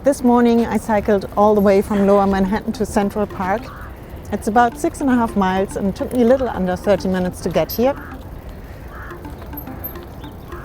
This morning I cycled all the way from Lower Manhattan to Central Park. It's about 6.5 miles and it took me a little under 30 minutes to get here.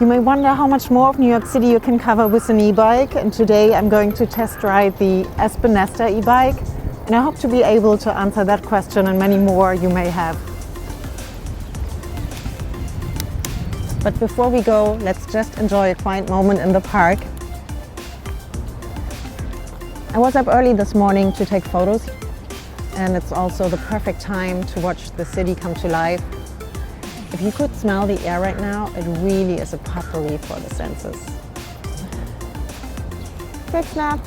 You may wonder how much more of New York City you can cover with an e-bike, and today I'm going to test ride the Espin Nesta E-bike, and I hope to be able to answer that question and many more you may have. But before we go, let's just enjoy a quiet moment in the park. I was up early this morning to take photos, and it's also the perfect time to watch the city come to life. If you could smell the air right now, it really is a potpourri for the senses. Quick snap.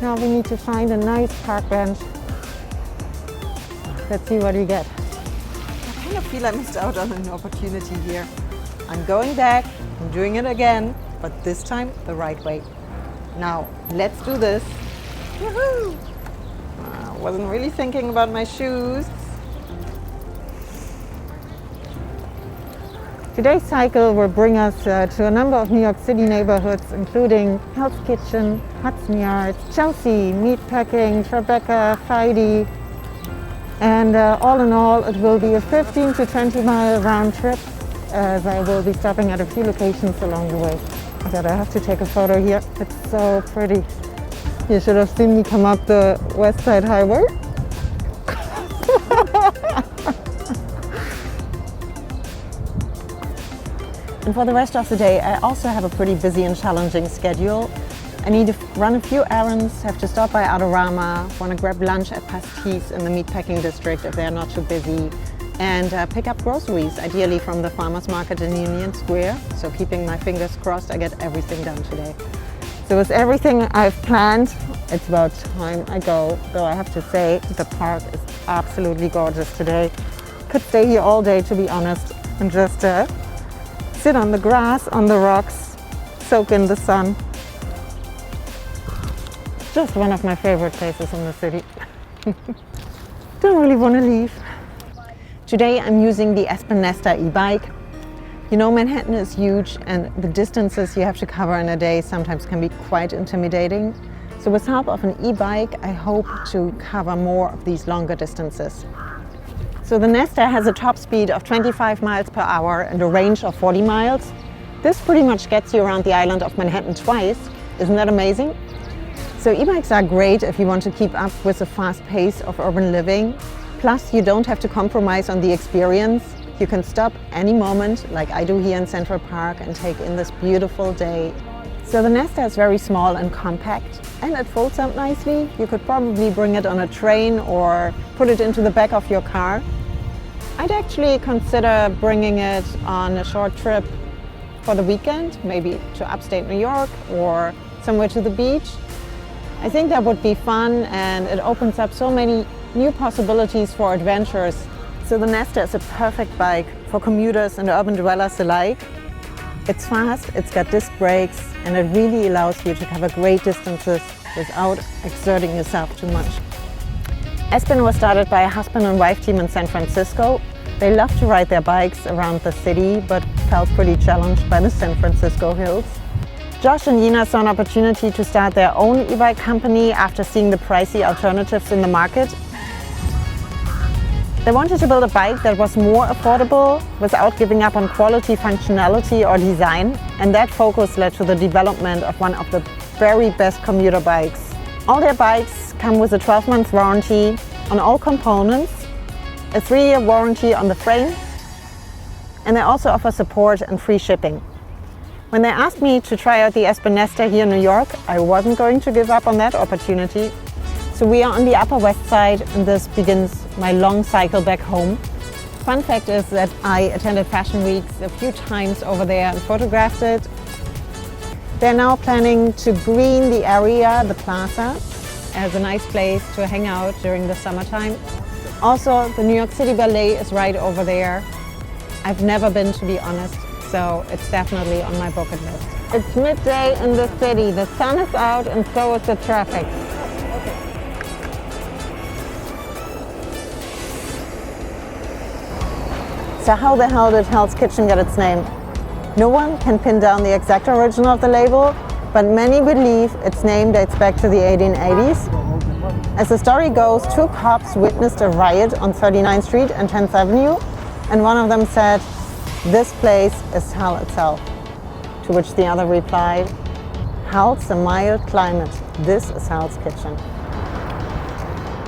Now we need to find a nice park bench. Let's see what we get. I kind of feel I missed out on an opportunity here. I'm going back, I'm doing it again, but this time the right way. Now, let's do this. Woohoo! I wasn't really thinking about my shoes. Today's cycle will bring us to a number of New York City neighborhoods, including Hell's Kitchen, Hudson Yards, Chelsea, Meatpacking, Tribeca, Heidi. And all in all, it will be a 15 to 20 mile round trip, as I will be stopping at a few locations along the way. But I have to take a photo here. It's so pretty. You should have seen me come up the West Side Highway. And for the rest of the day, I also have a pretty busy and challenging schedule. I need to run a few errands, have to stop by Adorama, want to grab lunch at Pastis in the Meatpacking District if they're not too busy, and pick up groceries, ideally from the farmers market in Union Square. So keeping my fingers crossed I get everything done today. So with everything I've planned, it's about time I go. Though I have to say, the park is absolutely gorgeous today. Could stay here all day, to be honest, and just sit on the grass, on the rocks, soak in the sun. Just one of my favorite places in the city. Don't really want to leave. Today I'm using the Espin Nesta E-bike. You know, Manhattan is huge and the distances you have to cover in a day sometimes can be quite intimidating. So with help of an e-bike, I hope to cover more of these longer distances. So the Nesta has a top speed of 25 miles per hour and a range of 40 miles. This pretty much gets you around the island of Manhattan twice. Isn't that amazing? So e-bikes are great if you want to keep up with the fast pace of urban living. Plus, you don't have to compromise on the experience. You can stop any moment, like I do here in Central Park, and take in this beautiful day. So the Nesta is very small and compact, and it folds up nicely. You could probably bring it on a train or put it into the back of your car. I'd actually consider bringing it on a short trip for the weekend, maybe to upstate New York or somewhere to the beach. I think that would be fun, and it opens up so many new possibilities for adventures. So the Nesta is a perfect bike for commuters and urban dwellers alike. It's fast, it's got disc brakes, and it really allows you to cover great distances without exerting yourself too much. Espin was started by a husband and wife team in San Francisco. They love to ride their bikes around the city, but felt pretty challenged by the San Francisco hills. Josh and Yina saw an opportunity to start their own e-bike company after seeing the pricey alternatives in the market. They wanted to build a bike that was more affordable without giving up on quality, functionality or design, and that focus led to the development of one of the very best commuter bikes. All their bikes come with a 12-month warranty on all components, a 3-year warranty on the frame, and they also offer support and free shipping. When they asked me to try out the Espin Nesta here in New York, I wasn't going to give up on that opportunity. So we are on the Upper West Side, and this begins my long cycle back home. Fun fact is that I attended Fashion Weeks a few times over there and photographed it. They're now planning to green the area, the plaza, as a nice place to hang out during the summertime. Also, the New York City Ballet is right over there. I've never been, to be honest, so it's definitely on my bucket list. It's midday in the city. The sun is out and so is the traffic. So how the hell did Hell's Kitchen get its name? No one can pin down the exact origin of the label, but many believe its name dates back to the 1880s. As the story goes, two cops witnessed a riot on 39th Street and 10th Avenue, and one of them said, "This place is hell itself." To which the other replied, "Hell's a mild climate. This is Hell's Kitchen."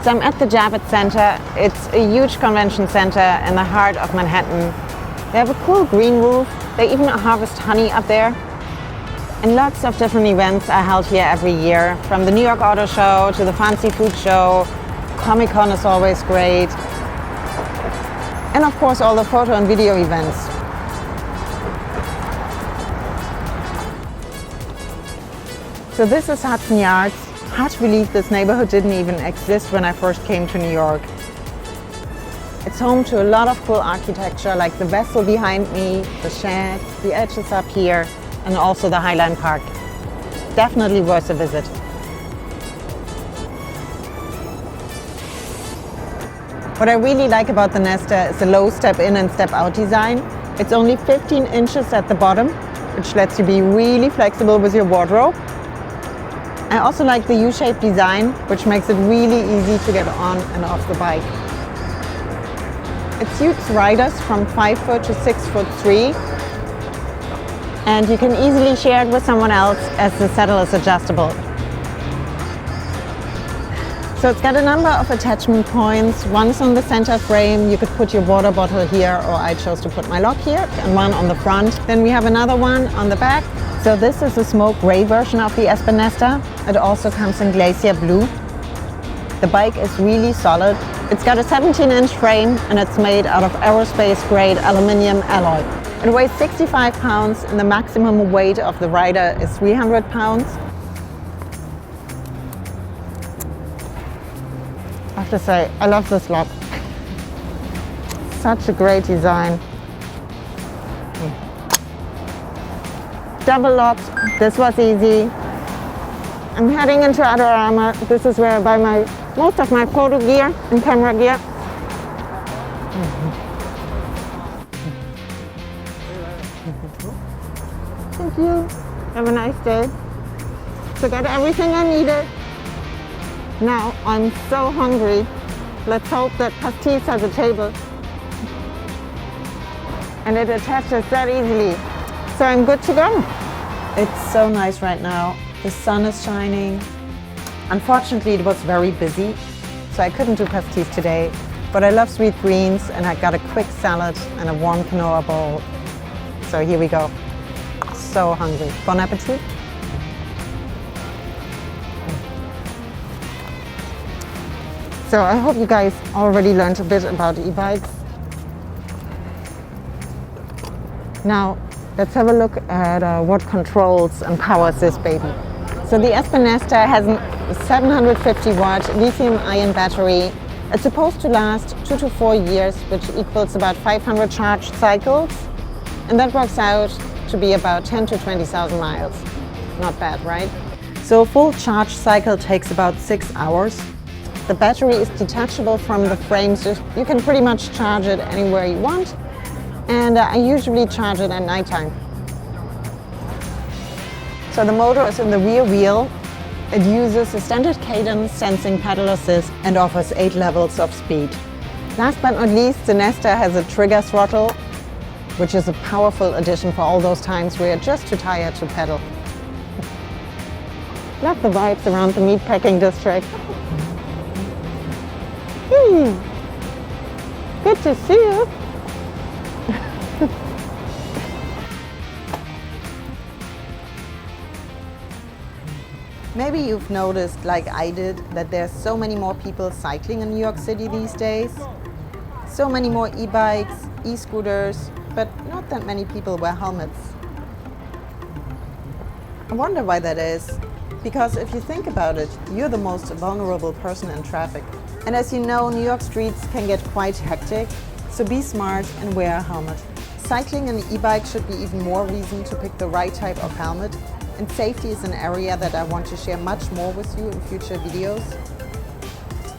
So I'm at the Javits Center. It's a huge convention center in the heart of Manhattan. They have a cool green roof. They even harvest honey up there. And lots of different events are held here every year, from the New York Auto Show to the Fancy Food Show. Comic-Con is always great. And of course all the photo and video events. So this is Hudson Yards. Hard to believe this neighborhood didn't even exist when I first came to New York. It's home to a lot of cool architecture, like the vessel behind me, the shed, the edges up here, and also the Highline Park. Definitely worth a visit. What I really like about the Nesta is the low step in and step out design. It's only 15 inches at the bottom, which lets you be really flexible with your wardrobe. I also like the U-shaped design, which makes it really easy to get on and off the bike. It suits riders from 5 foot to 6'3", and you can easily share it with someone else as the saddle is adjustable. So it's got a number of attachment points. One is on the center frame. You could put your water bottle here, or I chose to put my lock here, and one on the front. Then we have another one on the back. So this is a smoke gray version of the Espin Nesta. It also comes in glacier blue. The bike is really solid. It's got a 17-inch frame and it's made out of aerospace grade aluminum alloy. It weighs 65 pounds and the maximum weight of the rider is 300 pounds. I have to say, I love this lock. Such a great design. Double locks, this was easy. I'm heading into Adorama. This is where I buy most of my photo gear and camera gear. Thank you. Have a nice day. So got everything I needed. Now I'm so hungry. Let's hope that Pastis has a table. And it attaches that easily. So I'm good to go. It's so nice right now. The sun is shining. Unfortunately, it was very busy, so I couldn't do pastis today. But I love sweet greens, and I got a quick salad and a warm quinoa bowl. So here we go. So hungry. Bon appetit. So I hope you guys already learned a bit about e-bikes. Now, let's have a look at what controls and powers this baby. So the Espin Nesta has a 750 watt lithium-ion battery. It's supposed to last 2 to 4 years, which equals about 500 charge cycles. And that works out to be about 10 to 20,000 miles. Not bad, right? So a full charge cycle takes about 6 hours. The battery is detachable from the frame, so you can pretty much charge it anywhere you want. And I usually charge it at nighttime. So the motor is in the rear wheel. It uses a standard cadence sensing pedal assist and offers 8 levels of speed. Last but not least, the Nesta has a trigger throttle, which is a powerful addition for all those times where you're just too tired to pedal. Love the vibes around the Meatpacking District. Good to see you. Maybe you've noticed, like I did, that there's so many more people cycling in New York City these days. So many more e-bikes, e-scooters, but not that many people wear helmets. I wonder why that is. Because if you think about it, you're the most vulnerable person in traffic. And as you know, New York streets can get quite hectic, so be smart and wear a helmet. Cycling and e-bike should be even more reason to pick the right type of helmet. And safety is an area that I want to share much more with you in future videos.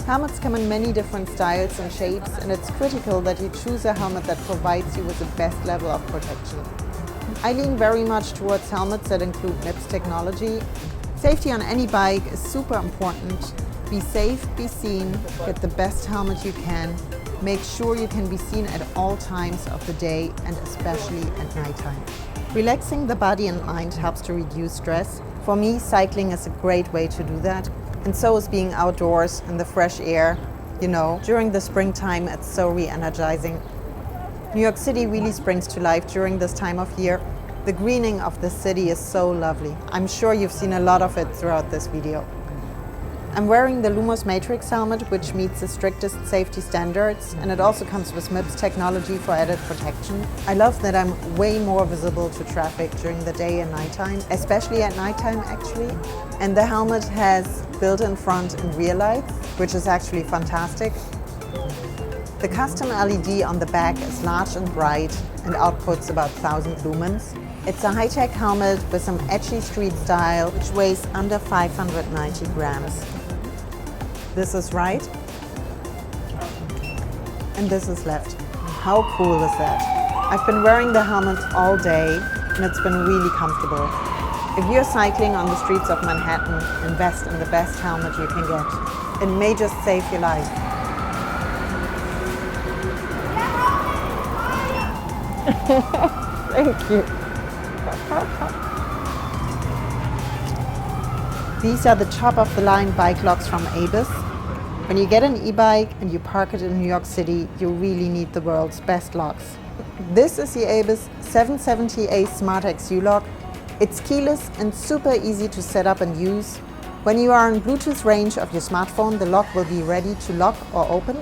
Helmets come in many different styles and shapes, and it's critical that you choose a helmet that provides you with the best level of protection. I lean very much towards helmets that include MIPS technology. Safety on any bike is super important. Be safe, be seen, get the best helmet you can. Make sure you can be seen at all times of the day and especially at nighttime. Relaxing the body and mind helps to reduce stress. For me, cycling is a great way to do that. And so is being outdoors in the fresh air. You know, during the springtime, it's so re-energizing. New York City really springs to life during this time of year. The greening of the city is so lovely. I'm sure you've seen a lot of it throughout this video. I'm wearing the Lumos Matrix helmet, which meets the strictest safety standards, and it also comes with MIPS technology for added protection. I love that I'm way more visible to traffic during the day and nighttime, especially at nighttime actually. And the helmet has built-in front and rear lights, which is actually fantastic. The custom LED on the back is large and bright and outputs about 1000 lumens. It's a high-tech helmet with some edgy street style, which weighs under 590 grams. This is right, and this is left. How cool is that? I've been wearing the helmet all day, and it's been really comfortable. If you're cycling on the streets of Manhattan, invest in the best helmet you can get. It may just save your life. Thank you. These are the top-of-the-line bike locks from Avus. When you get an e-bike and you park it in New York City, you really need the world's best locks. This is the Avus 770A SmartX U-Lock. It's keyless and super easy to set up and use. When you are in Bluetooth range of your smartphone, the lock will be ready to lock or open.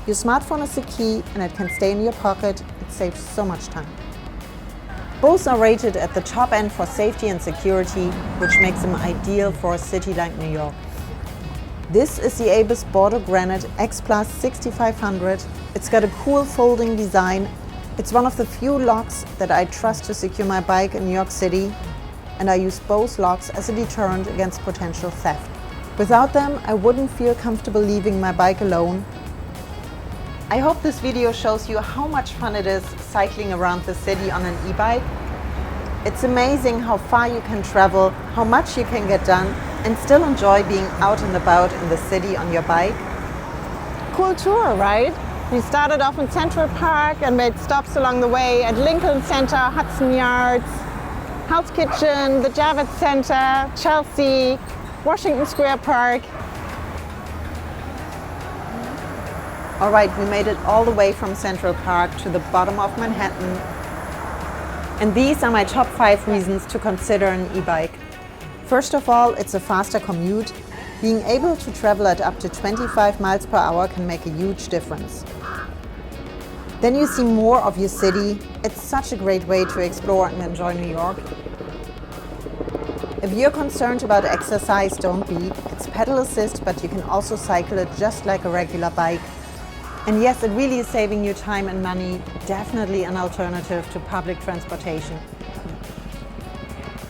Your smartphone is the key and it can stay in your pocket. It saves so much time. Both are rated at the top end for safety and security, which makes them ideal for a city like New York. This is the Avus Bordeaux Granite X Plus 6500. It's got a cool folding design. It's one of the few locks that I trust to secure my bike in New York City, and I use both locks as a deterrent against potential theft. Without them, I wouldn't feel comfortable leaving my bike alone. I hope this video shows you how much fun it is cycling around the city on an e-bike. It's amazing how far you can travel, how much you can get done, and still enjoy being out and about in the city on your bike. Cool tour, right? We started off in Central Park and made stops along the way at Lincoln Center, Hudson Yards, Hell's Kitchen, the Javits Center, Chelsea, Washington Square Park. All right, we made it all the way from Central Park to the bottom of Manhattan. And these are my top 5 reasons to consider an e-bike. First of all, it's a faster commute. Being able to travel at up to 25 miles per hour can make a huge difference. Then you see more of your city. It's such a great way to explore and enjoy New York. If you're concerned about exercise, don't be. It's pedal assist, but you can also cycle it just like a regular bike. And yes, it really is saving you time and money, definitely an alternative to public transportation.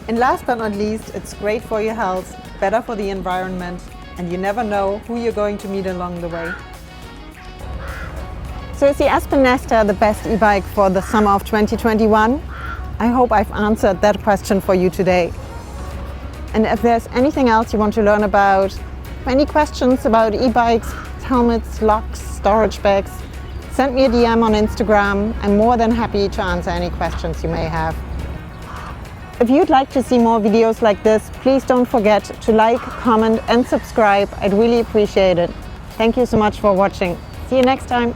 And last but not least, it's great for your health, better for the environment, and you never know who you're going to meet along the way. So is the Espin Nesta the best e-bike for the summer of 2021? I hope I've answered that question for you today. And if there's anything else you want to learn about, any questions about e-bikes, helmets, locks, storage bags, send me a DM on Instagram. I'm more than happy to answer any questions you may have. If you'd like to see more videos like this, please don't forget to like, comment and subscribe. I'd really appreciate it. Thank you so much for watching. See you next time.